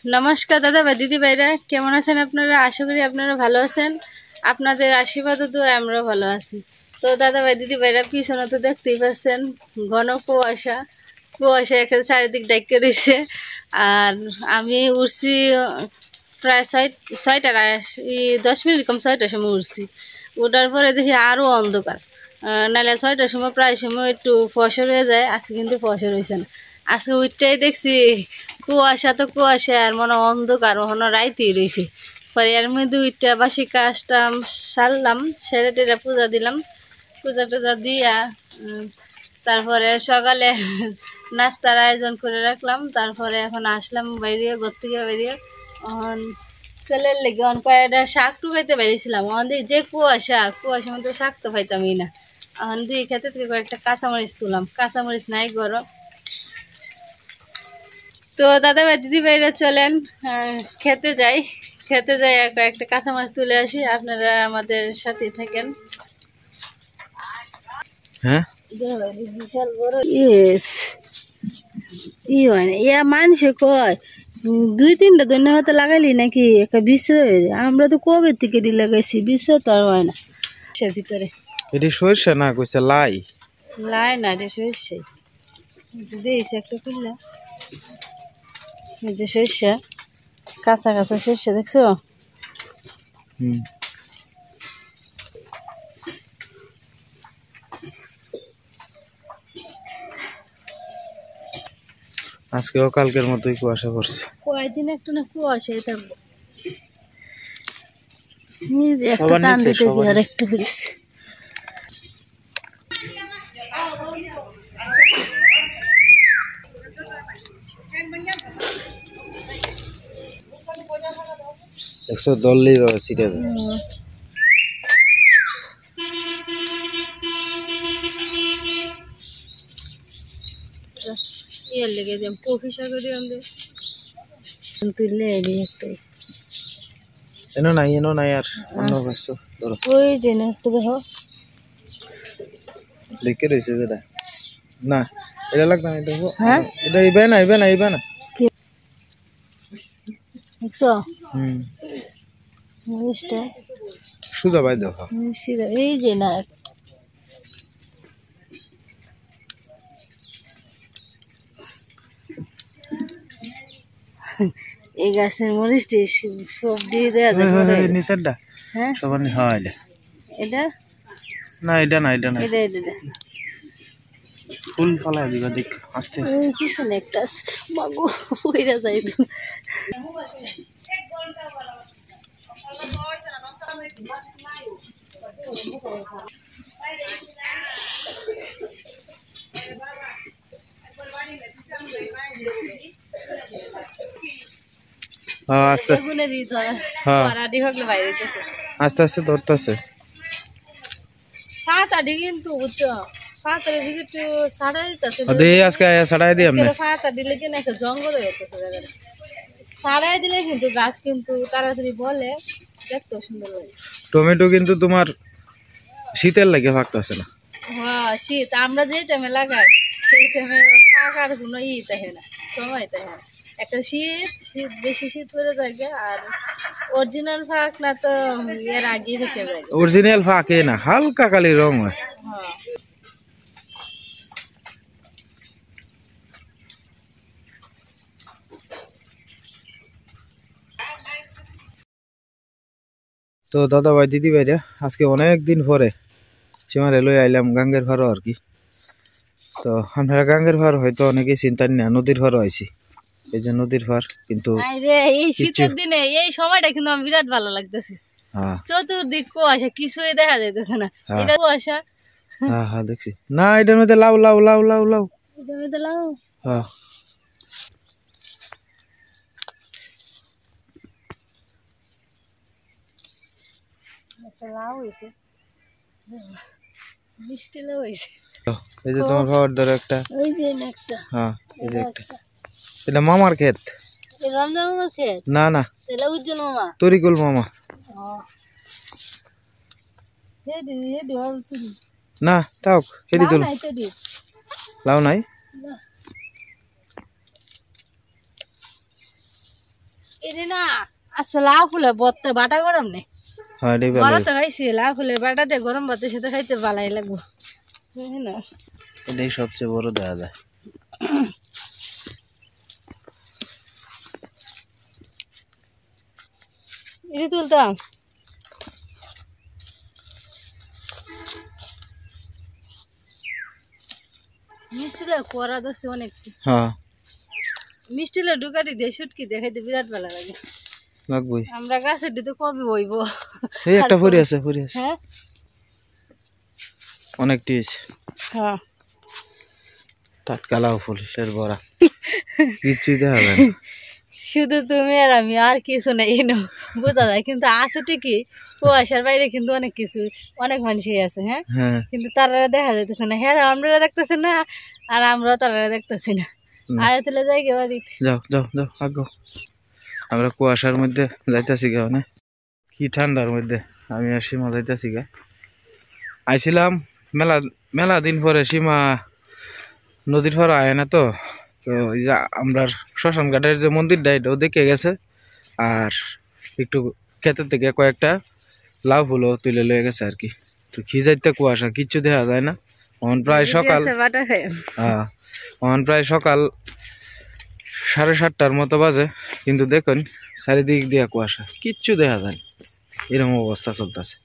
নমস্কার দাদা বা দিদি ভাইরা, কেমন আছেন আপনারা? আশা করি আপনারা ভালো আছেন। আপনাদের আশীর্বাদ তো আমরাও ভালো আছি। তো দাদা ভাই দিদি ভাইরা, পিছনে তো দেখতেই পাচ্ছেন ঘন কুয়াশা। কুয়াশা এখানে চারিদিক ডাইকে রয়েছে। আর আমি উঠছি প্রায় ছয়টার 10 মিনিট কম 6টার সময় উঠছি। ওঠার পরে দেখি আরও অন্ধকার। নাহলে 6টার সময় প্রায় সময় একটু ফসল হয়ে যায়, আজকে কিন্তু ফসল হয়েছে না। আজকে উঠতেই দেখছি কুয়াশা তো কুয়াশা, আর মনে অন্ধকার, মনে রাইতেই রয়েছে। পরে এর মধ্যে উঠটা বাসি কাজটা সারলাম, ছেড়ে টেরে পূজা দিলাম। পূজা টুজা দিয়া তারপরে সকালে নাস্তার আয়োজন করে রাখলাম। তারপরে এখন আসলাম বাইরে, ঘর থেকে বেরিয়ে এখন ছেলের লেগে অন কয়েকটা শাক টুকাইতে বেরিয়েছিলাম। অন দিয়ে যে কুয়াশার মধ্যে শাক তো পাইতামই না। এখন দিয়ে খেতে থেকে কয়েকটা কাঁচামরিচ তুললাম, কাঁচামরিচ নাই গরম। তো দাদা ভাই দিদি ভাইরা চলেন খেতে যাই কয়েকটা কাঁচামাছ তুলে আসি, আপনারা আমাদের সাথে থাকেন। হ্যাঁ বিশাল বড় ইয়েস ই হয় না, ইয়া মানুষে কয় 2-3টা ধন্য হয়তো লাগাইলি নাকি একটা বিশ্ব। আমরা তো কবে থেকে লাগাইছি, বিশ্ব তো আর হয় না। সে ভিতরে এটি সরষে না কইছে লাই লাই না, এটা সরষে দিয়েছে একটা খুললা। এই যে সরষে, কাঁচা কাঁচা সরষে দেখছো। আজকেও কালকের মতোই কুয়াশা পড়ছে। কয়েকদিন একটা না কুয়াশায় থাকবো। নিজে একটা টান দিতে গিয়ে আর একটা ঘুরিস। একশো দল্লি ছিটে দেয়। ইয়ে লেগে যাম প্রফেসর করি আমাদের তুললে এলি একটাই এনো নাই আর অন্য পাইছো ধরো। ওই যে না একটু দেখো লিখে রয়েছে যেটা না, এটা লাগবে না। দেখো হ্যাঁ, এটা ইবে না দেখছো সুজা ভাই দেখো। এই যে না এই গাছের মরিচটি সব দিয়ে দেওয়া যায় নিচেরটা। হ্যাঁ সবার হয় এটা না, এটা ফুল ফলায় দিবা দেখ আস্তে আস্তে। পিছনে একটা মাগো ওইটা যাই তো। আস্তে আস্তে আস্তে ধরতেছে কিন্তু বুঝছো ফাতারে যদি একটু ছাড়াই দিতেছে আজকে ছাড়াই দিই আমরা। ফাতা দিলে কিনা একটা জঙ্গল হয়ে যেতেছে জায়গাটা। ছাড়াই দিলে কিন্তু গাছ কিন্তু তাড়াতাড়ি বলে, দেখতেও সুন্দর লাগে। টমেটো কিন্তু তোমার শীতের লাগে পাকতেছে না। হ্যাঁ শীত, আমরা যে টাইমে লাগাই সেই টাইমে পাকার কোনো থাকে না, সময় থাকে না। একটা শীত বেশি শীত করে থাকে, আর অরিজিনাল ফাঁক না তো এর আগে থেকে যায়। অরিজিনাল ফাঁকে না, হালকা কালি রং হয়। হ্যাঁ তো দাদা ভাই দিদি ভাইরা, আজকে অনেক দিন পরে সীমারে লই আইলাম গাঙ্গের ভাড়া আর কি। তো আপনারা গাঙ্গের ভাড় হয়তো অনেকেই চিন্তা না, নদীর ভাড়া আইছি। এই যে নদীর ভাড়, কিন্তু এই শীতের দিনে এই সময়টা কিন্তু আমার বিরাট ভালো লাগতেছে। চতুর্দিক কুয়াশা, কিছুই দেখা যাইতেছে না। এটা কুয়াশা। হ্যাঁ দেখছি না, এটার মধ্যে লাউ লাউ লাউ লাউ লাউ এটার মধ্যে লাউ। হ্যাঁ লাউ হয়েছে, মিষ্টি লাউ হয়েছে। এই যে তোমার ভাড়ার ধরো একটা, ওই যে একটা। হ্যাঁ এই যে একটা, এটা মামার ক্ষেত। রমজান মামার ক্ষেত? না না, এটা উজ্জ্বল মামা, তরিকুল মামা। না তাও কেডি তুল লাউ নাই। এরে না আচ্ছা লাউ ফুলে বত্তা বাটা গরম নেই হ্যাঁ এটাই ভালো বড় তো খাইছি লাউ ফুলে বাটা দিয়ে গরম ভাতের সাথে খাইতে ভালাই লাগবো না এটাই সবচেয়ে বড় দেখা যায়। এটা তুলতাম মিষ্টিটা করা দোষে অনেক হ্যাঁ মিষ্টিটা ঢুকাটি দিয়ে শুটকি দিয়ে খাইতে বিরাট ভালো লাগে লাগবই। আমরা গাছের দিতে কবে বইব এই একটা ফুরি আছে হ্যাঁ অনেক টিস হ্যাঁ টাটকা লাউ ফুলের বড়া কিচ্ছু দেখা যায় না। শুধু তুমি আর আমি আর কিছু নেই এনো বোঝা যায় কিন্তু আছে ঠিকই কুয়াশার বাইরে কিন্তু অনেক কিছু অনেক মানুষই আছে হ্যাঁ হ্যাঁ কিন্তু তারা দেখা যাইতেছে না হ্যাঁ আমরা দেখতেছি না আর আমরাও তারা দেখতেছি না আয় তাহলে যাই গে বাড়িতে যাও যাও যাও আগো আমরা কুয়াশার মধ্যে যাইতাছি গা অনেক কি ঠান্ডার মধ্যে আমি আর সীমা যাইতাছি গা আইছিলাম মেলা মেলা দিন পরে সীমা নদীর পাড়ে আয় না তো তো এই যে আমরা শ্মশান ঘাটের যে মন্দিরটা এটাও দেখে গেছে আর একটু ক্ষেতের থেকে কয়েকটা লাউ ফুলও তুলে লয়ে গেছে আর কি। তো খিজাইতে কুয়াশা কিচ্ছু দেখা যায় না এখন প্রায় সকাল বাটা খাই হ্যাঁ এখন প্রায় সকাল 7:30টার মতো বাজে কিন্তু দেখুন চারিদিক দিয়া কুয়াশা কিচ্ছু দেখা যায় না এরকম অবস্থা চলতেছে।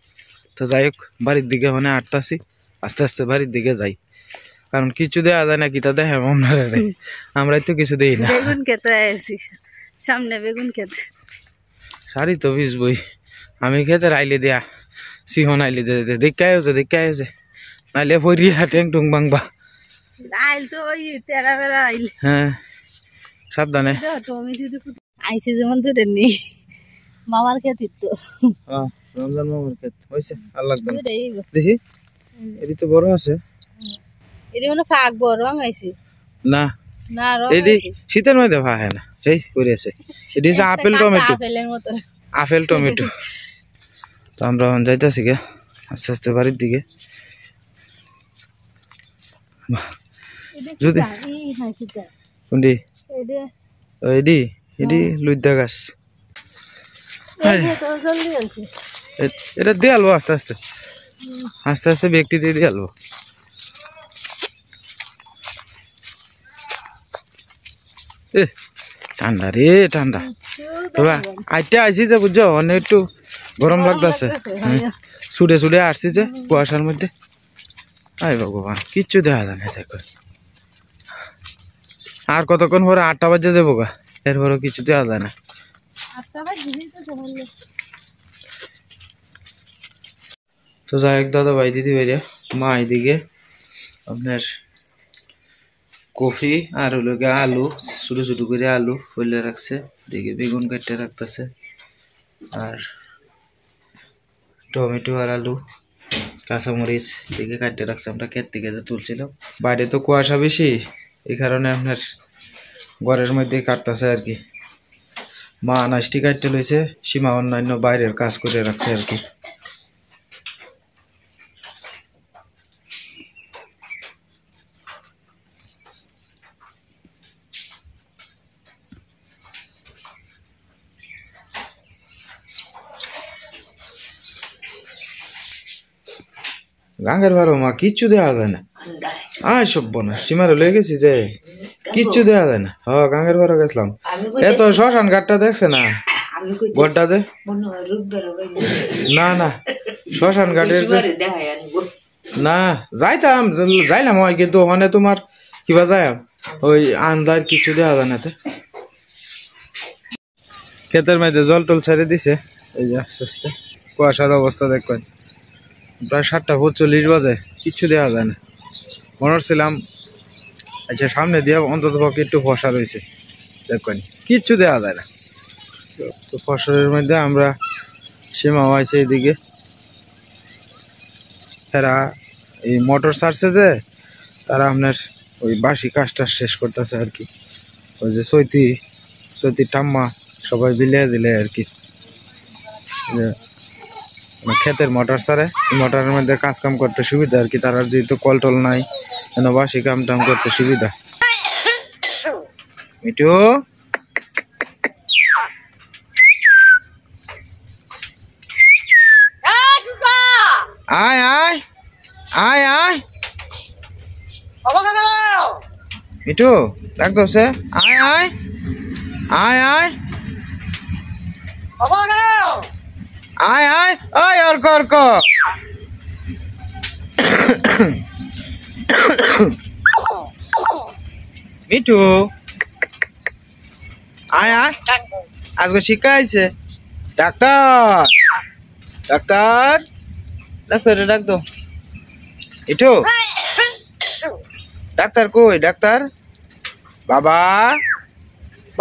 তো যাই হোক বাড়ির দিকে মানে আটতাছি আস্তে আস্তে বাড়ির দিকে যাই কারণ কিছু দেওয়া যায় না কি তা দেখে আমরাই তো কিছু দেই না। বেগুন খেতে আছি সামনে বেগুন খেতে শাড়ি তো ভিজবই আমি খেতে আইলে দিয়া সিহন আইলে দেখাই হয়েছে নাইলে ফরিয়া ট্যাং টুং বাংবা আইল তো ওই তেরা বেড়া আইল হ্যাঁ সাবধানে আইসি যেমন ধরে নি মামার খেতে তো রমজান মামার ক্ষেত হয়েছে আল্লাহ দেখি এটি তো বড় আছে এটি মানে ফাঁক বড় রং আইছে না না রং এটি শীতের মধ্যে ভাঙে না এই করে আছে এটি হচ্ছে আপেল টমেটো আপেলের মতো আপেল টমেটো। তো আমরা এখন যাইতেছি গে আস্তে আস্তে বাড়ির দিকে যদি কোনটি এডি এডি লুইদা গাছ এটা দিয়ে আলবো আস্তে আস্তে আস্তে আস্তে ব্যক্তি দিয়ে আলবো এ ঠান্ডা রে ঠান্ডা তবে আইটা আইসি যে বুঝছো অনেক একটু গরম লাগতেছে ছুটে ছুটে আসছি যে কুয়াশার মধ্যে আই ভগবান কিচ্ছু দেখা যায় না দেখো আর কতক্ষণ পরে 8টা বাজে যাবো গা এরপরও কিছু দেওয়া যায় না। তো যাই হোক দাদা ভাই দিদি ভাইরা মা এদিকে আপনার কফি আর হলো গিয়ে আলু ছোটো ছোটো করে আলু ফেলে রাখছে দিকে বেগুন কেটে রাখতেছে আর টমেটো আর আলু কাঁচামরিচ দিকে কাটতে রাখছে আমরা ক্ষেত থেকে যে তুলছিলাম বাইরে তো কুয়াশা বেশি এই কারণে আপনার ঘরের মধ্যে কাটতেছে আর কি। মা নাচটি কাটতে লইছে সীমা অন্যান্য বাইরের কাজ করে রাখছে আর কি। গাঙ্গের ভালো মা কিচ্ছু দেওয়া যায় না আয় সব না সীমারে লয়ে গেছি যে কিচ্ছু দেওয়া যায় না হ গাঙ্গের ভালো গেছিলাম এত শ্মশান ঘাটটা দেখছে না ঘরটা যে না না শ্মশান ঘাটের না যাইলাম হয় কিন্তু ওখানে তোমার কিবা যায় ওই আন্দার কিছু দেওয়া যায় না ক্ষেতের মধ্যে জল টল ছেড়ে দিছে এই যে আস্তে আস্তে কুয়াশার অবস্থা দেখবেন প্রায় 7:45 বাজে কিচ্ছু দেওয়া যায় না মনে হচ্ছিলাম আচ্ছা সামনে দিয়ে অন্তত পক্ষে একটু ফসা রয়েছে দেখবেন কিচ্ছু দেওয়া যায় না। তো ফসলের মধ্যে আমরা সীমা হয়েছে এদিকে এরা এই মোটর ছাড়ছে যে তারা আপনার ওই বাসি কাজটা শেষ করতেছে আর কি। ওই যে সৈতি ঠাম্মা সবাই বিলে জিলে আর কি ক্ষেতের মোটর ছাড়ে মোটরের মধ্যে কাজ কাম করতে সুবিধা আর কি তার যেহেতু কল টল নাই যেন বাসি কাম টাম করতে সুবিধা। মিঠু আয় আয় আয় আয় মিঠু ডাক দছে আয় আয় আয় আয় আয় আয় ওই অর্ক অর্ক মিঠু আয় আয় আজকে শিক্ষা আইছে ডাক্তার ডাক্তার ডাক্তারে ডাক দো মিঠু ডাক্তার কই ডাক্তার বাবা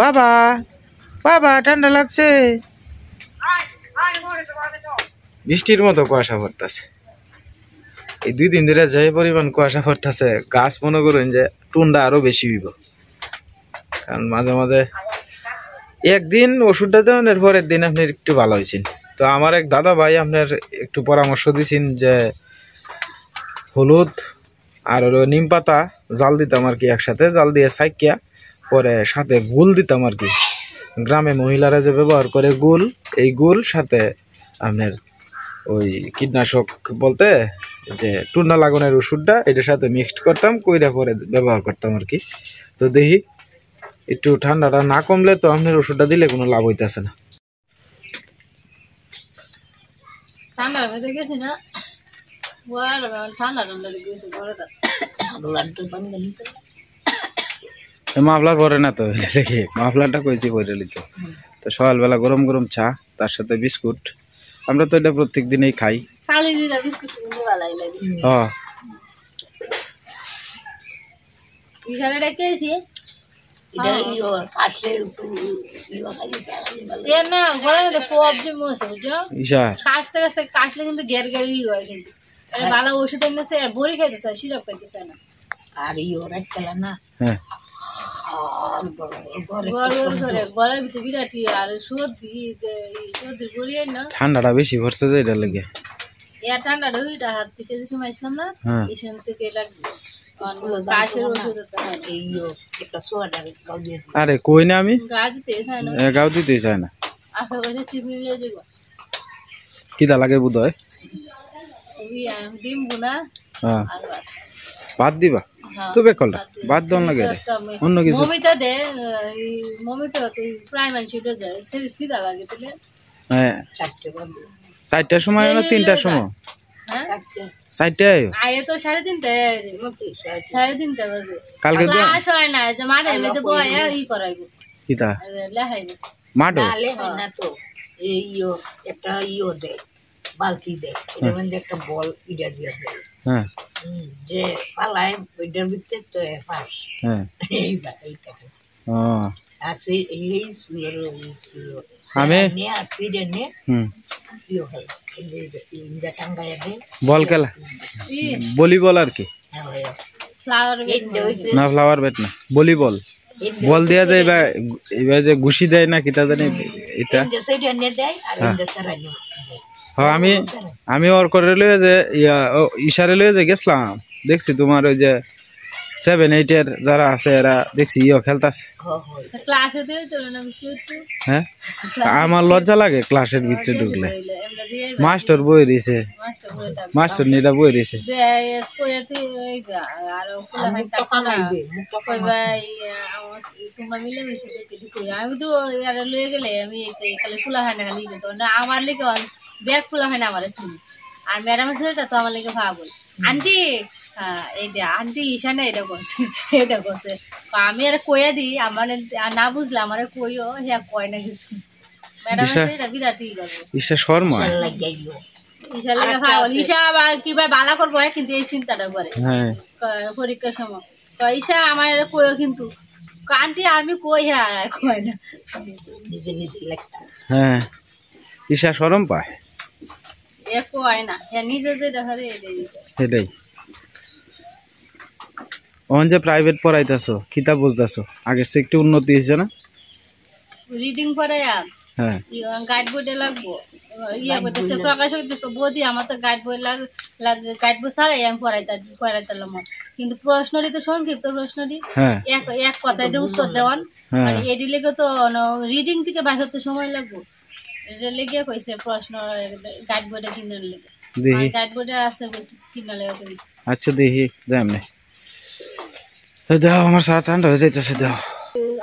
বাবা বাবা ঠান্ডা লাগছে বৃষ্টির মতো কুয়াশা পড়তেছে এই 2 দিন ধরে যে পরিমাণ কুয়াশা পড়তেছে গাছ মনে করেন যে টুন্ডা আরো বেশি হইব কারণ মাঝে মাঝে একদিন ওষুধটা দেন এর পরের দিন আপনি একটু ভালো হয়েছেন তো আমার এক দাদা ভাই আপনার একটু পরামর্শ দিয়েছেন যে হলুদ আর হলো নিম পাতা জাল দিতাম আর কি একসাথে জাল দিয়ে সাইকিয়া পরে সাথে গুল দিতাম আর কি গ্রামে মহিলারা যে ব্যবহার করে গুল এই গুল সাথে আপনার ওই কীটনাশক বলতে যে টুন্ডা লাগানোর ওষুধটা এটার সাথে মিক্সড করতাম কইরা পরে ব্যবহার করতাম আর কি তো দেখি একটু ঠান্ডাটা না কমলে তো আপনার ওষুধটা দিলে কোনো লাভ হইতেছে না ঠান্ডা হয়ে গেছে না ঠান্ডা ঠান্ডা লেগেছে বড়টা মাফলার পরে না তো এটা দেখি মাফলারটা কইছি পরে লিত তো সকালবেলা গরম গরম চা তার সাথে বিস্কুট আমরা তো এটা প্রত্যেক দিনেই খাই কালি জিরা বিস্কুট কিন্তু ভালোই লাগে হ্যাঁ ইশারে ডেকেছি এটা ইও কাটলে এ না গলার মধ্যে প্রবলেম হচ্ছে বুঝছো ঈশা কাশতে কাশতে কাশলে কিন্তু গের গেরই হয় কিন্তু আরে ভালো ওষুধ এনেছে আর বড়ি খাইতেছে সিরাপ খাইতেছে না আর ইও রাখলা না হ্যাঁ গলার ভিতরে বিরাটি আর সর্দি সর্দির বড়ি না ঠান্ডাটা বেশি পড়ছে যে এটা লাগে ঠান্ডা ওইটা হাত থেকে যে সময় আসলাম না এখান থেকে লাগবে কাশের ওষুধ আরে কই না আমি গা দিতে চাই না গাও দিতে চাই না আশেপাশে চিপি নিয়ে যাবো কিটা লাগে বোধ হয় ডিম বোনা হ্যাঁ ভাত দিবা তো বেকলটা ভাত দন লাগে অন্য কিছু মমিতা দে মমিতা প্রায় মানুষ যায় খিদা লাগে তাহলে হ্যাঁ 4টার সময় না 3টার সময় হ্যাঁ 4টায় আয়ে তো 3:30 3:30 বাজে কালকে তো ক্লাস হয় না যে মাঠে মধ্যে বয়া ই করাইবো কিটা লেখাইবো মাঠে লেখাই না তো এই ইও একটা ইও দে বালতি দে এর মধ্যে একটা বল ইডা দিয়া দে হ্যাঁ যে পালায় ওইটার ভিতরে তো পাস হ্যাঁ এইটা ও আছে এই সুলো আমি নিয়ে আসি নে ইও হয় ইন্দা টাঙ্গায় দে বল খেলা ভলিবল আর কি ফ্লাওয়ার বেড না ফ্লাওয়ার বেড না ভলিবল বল দেয়া যায় এবার যে ঘুষি দেয় না কিটা জানি এটা হ্যাঁ আমি ওর করে লয়ে যে ইশারে লয়ে যে গেছিলাম দেখছি তোমার ওই যে 7-8 এর যারা আছে এরা দেখছি খেলতাছে হ্যাঁ আমার লজ্জা লাগে ক্লাসের ভিতরে ঢুকলে মাস্টার বই দিছে মাস্টার নিরা বই দিছে আমি তো লয়ে গেলে আমি খালি খোলা হয় না খালি আমার লেগে ব্যাগ খোলা হয় না আমার চুল আর ম্যাডামের ছেলেটা তো আমার লেগে ভাবল আন্টি এই যে আন্টি ঈশানে এটা করছে আমি আর কইয়া দিই আমার না বুঝলে আমার কইও হ্যাঁ কয় না কিছু ম্যাডামের ছেলেটা বিরাট ই করবে ঈশা শর্মা ঈশা লেগে ভাবল ঈশা আবার কিভাবে বালা করবো কিন্তু এই চিন্তাটা করে পরীক্ষার সময় ঈশা আমার কইও কিন্তু আন্টি আমি কই হ্যাঁ কয় না হ্যাঁ ঈশা শরম পায় কয় না হ্যাঁ নিজে যে দেখা এটাই ওন যে প্রাইভেট পড়াইতাছো কিতাব বুঝতাছো আগের চেয়ে একটু উন্নতি হয়েছে না রিডিং পড়াইয়া হ্যাঁ গাইড বইটা লাগবো করতেছে প্রকাশক দিত বৌদি আমার তো গাইড বই গাইড বই ছাড়াই আমি পড়াইতাম কিন্তু প্রশ্নটি তো সংক্ষিপ্ত প্রশ্নটি এক কথায় দিয়ে উত্তর দেওয়ান মানে এটি লেগে তো রিডিং থেকে বাইর হতে সময় লাগবো এটা লেগে কইছে প্রশ্ন গাইড বইটা কিনে লেগে দেখি গাইডবোর্ডে আছে কিনা লেগে আচ্ছা দেখি যেমনি দাও আমার চা ঠান্ডা হয়ে যাইতেছে দাও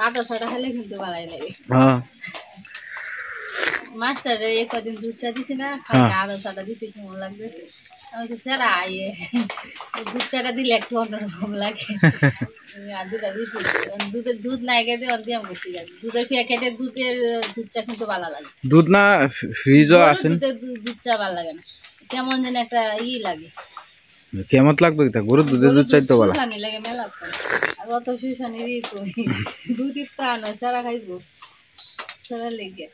আদা ছাড়া খেলে কিন্তু ভালোই লাগে হ্যাঁ মাস্টারে এই কদিন দুধ চা দিছি না আদা ছাড়া দিছি কেমন লাগতেছে আমি তো সেরা আইয়ে দুধ চাটা দিলে একটু অন্যরকম লাগে আর দুধটা বেশি দুধ নাই গেছে অন্তিয়াম বেশি গেছে দুধের প্যাকেটের দুধ চা কিন্তু ভালো লাগে দুধ না ফ্রিজও আছে দুধ চা ভালো লাগে না কেমন যেন একটা লাগে কেমন লাগবে গরুর দুধের দুধ চাইতে ভালো লাগে মেলা আর অত সুসানি দুধ প্রাণ সারা খাইবো সারা লেগে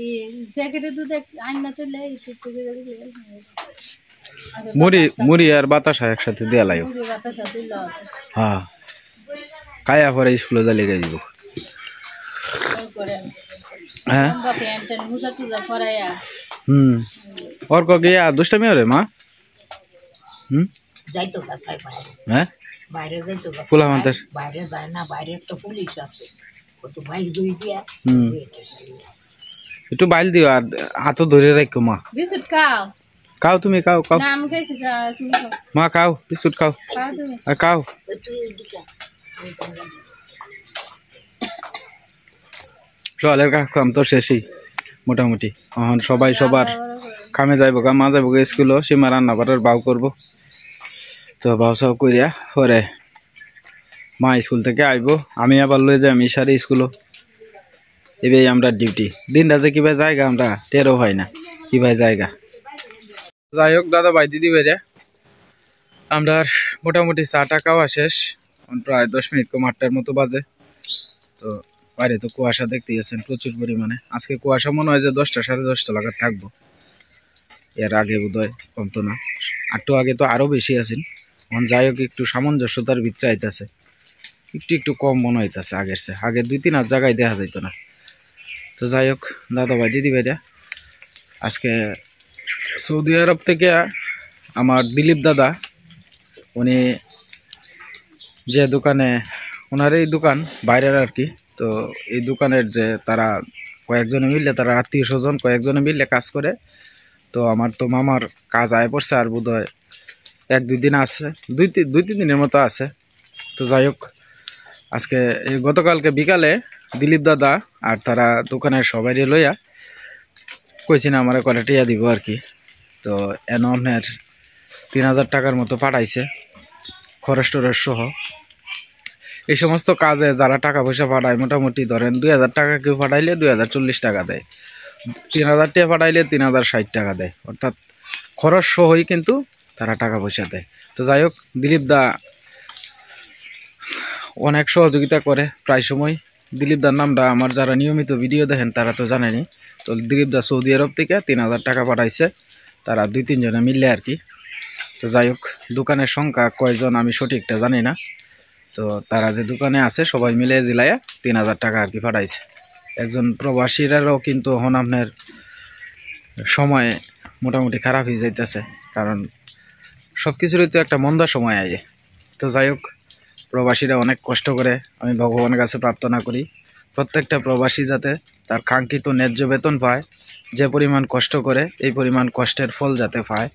এই প্যাকেটের দুধ আইনা চলে মুড়ি আর বাতাসা একসাথে দেয়া লাগে হ্যাঁ খায়া পরে স্কুলে যা লেগে যাব হ্যাঁ ওর গিয়া দুষ্টামি রে মা যাইতো কাছাই বাইরে হ্যাঁ বাইরে যাইতো ফুলা মানতের বাইরে যায় না বাইরে একটা পুলিশ আছে কত বাইক দুই দিয়া একটু বাইল দিও আর হাতও ধরে রাখো মা বিস্কুট খাও খাও তুমি খাও খাও না আমি খাইছি তুমি খাও মা খাও বিস্কুট খাও খাও তুমি আর খাও চলের কাম তো শেষই মোটামুটি এখন সবাই সবার কামে যাইব গা মা যাইব স্কুলও সীমা রান্না বাড়ার বাউ করবো তো বাউ সাউ করিয়া পরে মা স্কুল থেকে আইব আমি আবার লয়ে যাই আমি সারি স্কুলও এবার আমরা ডিউটি দিনটা যে কিভাবে জায়গা আমরা টেরও হয় না কিভাবে জায়গা যাই হোক দাদা ভাই দিদি ভাইরে আমরা মোটামুটি চাটা খাওয়া শেষ প্রায় 10 মিনিট কম 8টার মতো বাজে তো বাইরে তো কুয়াশা দেখতেই আছেন প্রচুর পরিমাণে আজকে কুয়াশা মনে হয় যে 10টা 10:30 লাগাত থাকবো এর আগে বোধহয় কমতো না একটু আগে তো আরো বেশি আছেন এখন যাই হোক একটু সামঞ্জস্যতার ভিতরে আইতাছে একটু কম মনে হইতাছে আগের চেয়ে আগে 2-3 হাত জায়গায় দেখা যাইতো না তো যাই হোক দাদা ভাই দিদি ভাইরা আজকে সৌদি আরব থেকে আমার দিলীপ দাদা উনি যে দোকানে ওনার এই দোকান বাইরের আর কি তো এই দোকানের যে তারা কয়েকজনে মিললে তারা আত্মীয় স্বজন কয়েকজনে মিললে কাজ করে তো আমার তো মামার কাজ আয় পড়ছে আর বোধহয় 1-2 দিন আছে 2-3 দিনের মতো আছে তো যাই হোক আজকে এই গতকালকে বিকালে দিলীপ দাদা আর তারা দোকানের সবাই লইয়া কইছি না আমার করে টিয়া দিব আর কি তো এনের 3000 টাকার মতো পাঠাইছে খরচ টরচ সহ এই সমস্ত কাজে যারা টাকা পয়সা পাঠায় মোটামুটি ধরেন 2000 টাকা কেউ পাঠাইলে 2040 টাকা দেয় 3000 টাকা পাঠাইলে 3060 টাকা দেয় অর্থাৎ খরচ সহই কিন্তু তারা টাকা পয়সা দেয় তো যাই হোক দিলীপ দা অনেক সহযোগিতা করে প্রায় সময় দিলীপ দার নামটা আমার যারা নিয়মিত ভিডিও দেখেন তারা তো জানেনি তো দিলীপ দা সৌদি আরব থেকে 3000 টাকা পাঠাইছে তারা 2-3 জনে মিললে আর কি তো যাই হোক দোকানের সংখ্যা কয়জন আমি সঠিকটা জানি না তো তারা যে দোকানে আছে সবাই মিলে জিলাইয়া 3000 টাকা আর কি পাঠাইছে একজন প্রবাসীরাও কিন্তু এখন আপনার সময় মোটামুটি খারাপ হয়ে যাইতেছে কারণ সব কিছুরই তো একটা মন্দা সময় আয়ে তো যাই হোক প্রবাসীরা অনেক কষ্ট করে আমি ভগবানের কাছে প্রার্থনা করি প্রত্যেকটা প্রবাসী যাতে তার কাঙ্ক্ষিত ন্যায্য বেতন পায় যে পরিমাণ কষ্ট করে এই পরিমাণ কষ্টের ফল যাতে পায়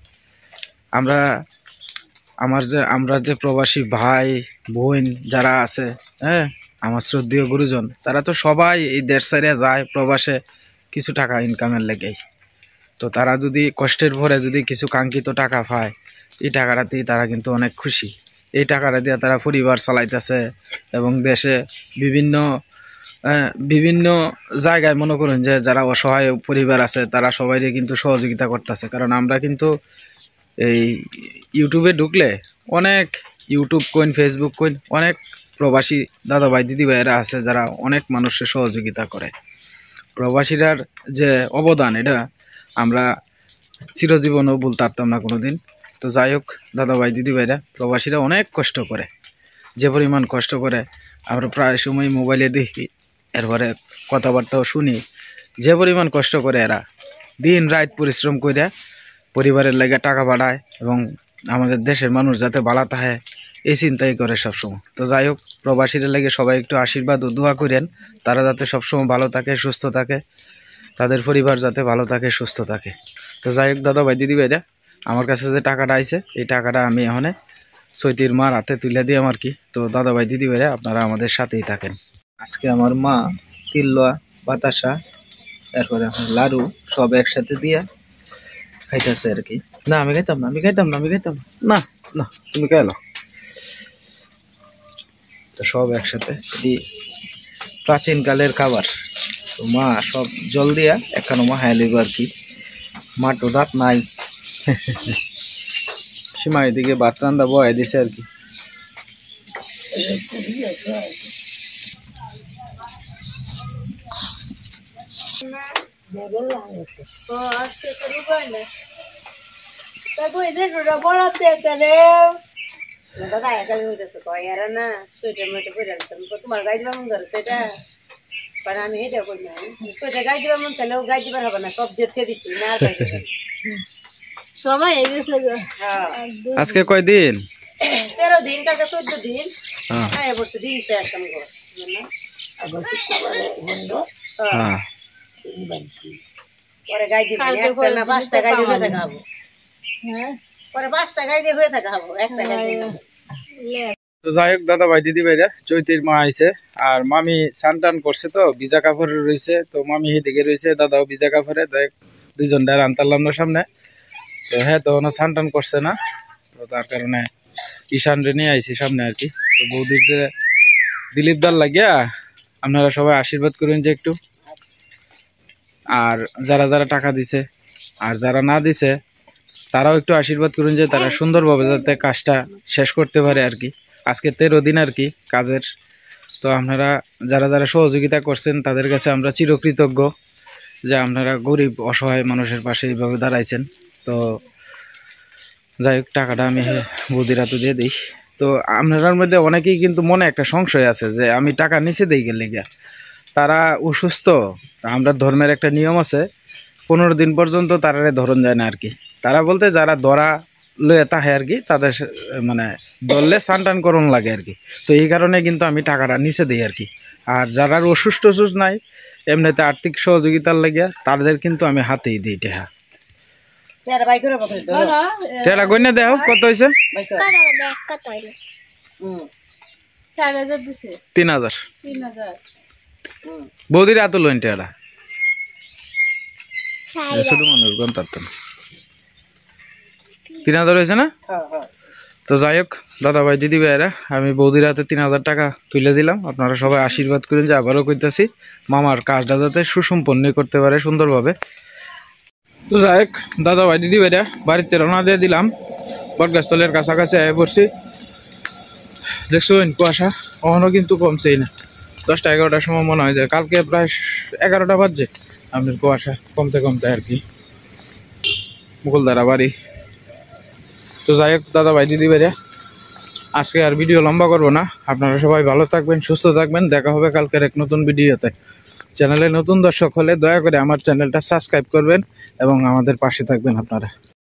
আমরা যে প্রবাসী ভাই বোন যারা আছে হ্যাঁ আমার শ্রদ্ধেয় গুরুজন তারা তো সবাই এই দেশ ছেড়ে যায় প্রবাসে কিছু টাকা ইনকামের লেগেই তো তারা যদি কষ্টের ভরে যদি কিছু কাঙ্ক্ষিত টাকা পায় এই টাকাটাতেই তারা কিন্তু অনেক খুশি এই টাকাটা দিয়ে তারা পরিবার চালাইতেছে এবং দেশে বিভিন্ন জায়গায় মনে করেন যে যারা অসহায় পরিবার আছে তারা সবাইকে কিন্তু সহযোগিতা করতেছে কারণ আমরা কিন্তু এই ইউটিউবে ঢুকলে অনেক ইউটিউব কইন ফেসবুক কইন অনেক প্রবাসী দাদা ভাই দিদি ভাইয়েরা আছে যারা অনেক মানুষের সহযোগিতা করে প্রবাসীরার যে অবদান এটা আমরা চিরজীবনও বলতে পারতাম না কোনোদিন তো যাই হোক দাদা ভাই দিদি ভাইরা প্রবাসীরা অনেক কষ্ট করে যে পরিমাণ কষ্ট করে আমরা প্রায় সময় মোবাইলে দেখি এরপরে কথাবার্তাও শুনি যে পরিমাণ কষ্ট করে এরা দিন রাত পরিশ্রম করে পরিবারের লাগে টাকা পাঠায় এবং আমাদের দেশের মানুষ যাতে ভালো থাকে এই চিন্তাই করে সবসময় তো যাই হোক প্রবাসীদের লাগে সবাই একটু আশীর্বাদ ও দোয়া করেন তারা যাতে সবসময় ভালো থাকে সুস্থ থাকে তাদের পরিবার যাতে ভালো থাকে সুস্থ থাকে তো যাই হোক দাদা ভাই দিদি ভাইরা আমার কাছে যে টাকাটা আইছে এই টাকাটা আমি এখন চৈতির মার হাতে তুলে দিই আর কি। তো দাদা ভাই দিদি ভাইরা আপনারা আমাদের সাথেই থাকেন। আজকে আমার মা তিল্লা বাতাসা এরপরে লাড়ু সব একসাথে দিয়া খাইতেছে আর কি। না আমি খাইতাম না, আমি খাইতাম না, আমি খাইতাম না, না তুমি খাইলো। তো সব একসাথে প্রাচীনকালের খাবার। তো মা সব জল দিয়া একখানো মা হাই লইব আর কি। মা তো দাঁত নাই, সীমা এদিকে ভাত রান্দা বয়ে দিছে আর কি। তোমার গাই দিবার মন ধরে সেটা আমি এটা করি না, সেটা গাই দিবার মন চাইলেও গাই দিবার হবে না, সব দিয়ে দিচ্ছি না। সময় হয়ে গেছে গো। আজকে কয়দিন? 13 দিন, কালকে 14 দিন। হ্যাঁ বলছে দিন শেষ আমগো হ্যাঁ। পরে গাই দিবি একটা না 5টা গাই দিয়ে হয়ে থাকাবো। হ্যাঁ পরে 5টা গাই দিয়ে হয়ে থাকাবো, একটা গাই দিয়ে। তো যাই হোক দাদা ভাই দিদি ভাইরা, চৈতির মা আইছে আর মামি স্নান টান করছে তো ভিজা কাপড়ে রয়েছে। তো মামি এদিকে রয়েছে, দাদাও ভিজা কাপড়ে। দুইজন ডার আনতারলাম না সামনে। তো হ্যাঁ তো স্নান টান করছে না, তো তার কারণে ঈশান রে নিয়ে আইছি সামনে আর কি। তো বৌদির যে দিলীপ দার লাগিয়া আপনারা সবাই আশীর্বাদ করুন যে একটু। আর যারা যারা টাকা দিছে আর যারা না দিছে তারাও একটু আশীর্বাদ করুন যে তারা সুন্দরভাবে যাতে কাজটা শেষ করতে পারে আর কি। আজকে 13 দিন আর কি কাজের। তো আপনারা যারা যারা সহযোগিতা করছেন তাদের কাছে আমরা চিরকৃতজ্ঞ যে আপনারা গরিব অসহায় মানুষের পাশে এইভাবে দাঁড়াইছেন। তো যাই হোক টাকাটা আমি বৌদির হাতে দিয়ে দিই। তো আপনার মধ্যে অনেকেই কিন্তু মনে একটা সংশয় আছে যে আমি টাকা নিচে দিই গেলে গিয়া তারা অসুস্থ। আমরা ধর্মের একটা নিয়ম আছে 15 দিন পর্যন্ত তারা ধরন যায় না আর কি। তারা বলতে যারা ধরা লয়ে তাহে আর কি, তাদের মানে ধরলে স্নান টান করণ লাগে আর কি। তো এই কারণে কিন্তু আমি টাকাটা নিচে দিই আর কি। আর যারা অসুস্থ নাই এমনিতে আর্থিক সহযোগিতার লাগিয়া তাদের কিন্তু আমি হাতেই দিই টাকা। টেরা গইনা দেও কত হয়েছে? 4000 দিছে। 3000 3000 বৌদির এত লোন টেরা শুধু মানুষ গন্তার তো 3000 হয়েছে না? তো যাই হোক দাদা ভাই দিদি ভাইরা, আমি বৌদির হাতে 3000 টাকা তুলে দিলাম। আপনারা সবাই আশীর্বাদ করেন যে আবারও কইতাছি মামার কাজটা যাতে সুসম্পন্ন করতে পারে সুন্দরভাবে। তো যাই হোক দাদা ভাই দিদি ভাইরা বাড়িতে রওনা দিয়ে দিলাম। বটগাছতলের কাছাকাছি আয় পড়ছি। দেখছেন কুয়াশা কখনো কিন্তু কমছেই না। 10টা 11টার সময় মনে হয় যে কালকে প্রায় 11টা বাজছে আপনার কুয়াশা কমতে কমতে আর কি। মুকুলদারা বাড়ি। তো যাই হোক দাদা ভাই দিদি ভাইরা, আজকে আর ভিডিও লম্বা করবো না। আপনারা সবাই ভালো থাকবেন, সুস্থ থাকবেন। দেখা হবে কালকের এক নতুন ভিডিওতে। চ্যানেলে নতুন দর্শক হলে দয়া করে আমার চ্যানেলটা সাবস্ক্রাইব করবেন এবং আমাদের পাশে থাকবেন আপনারা।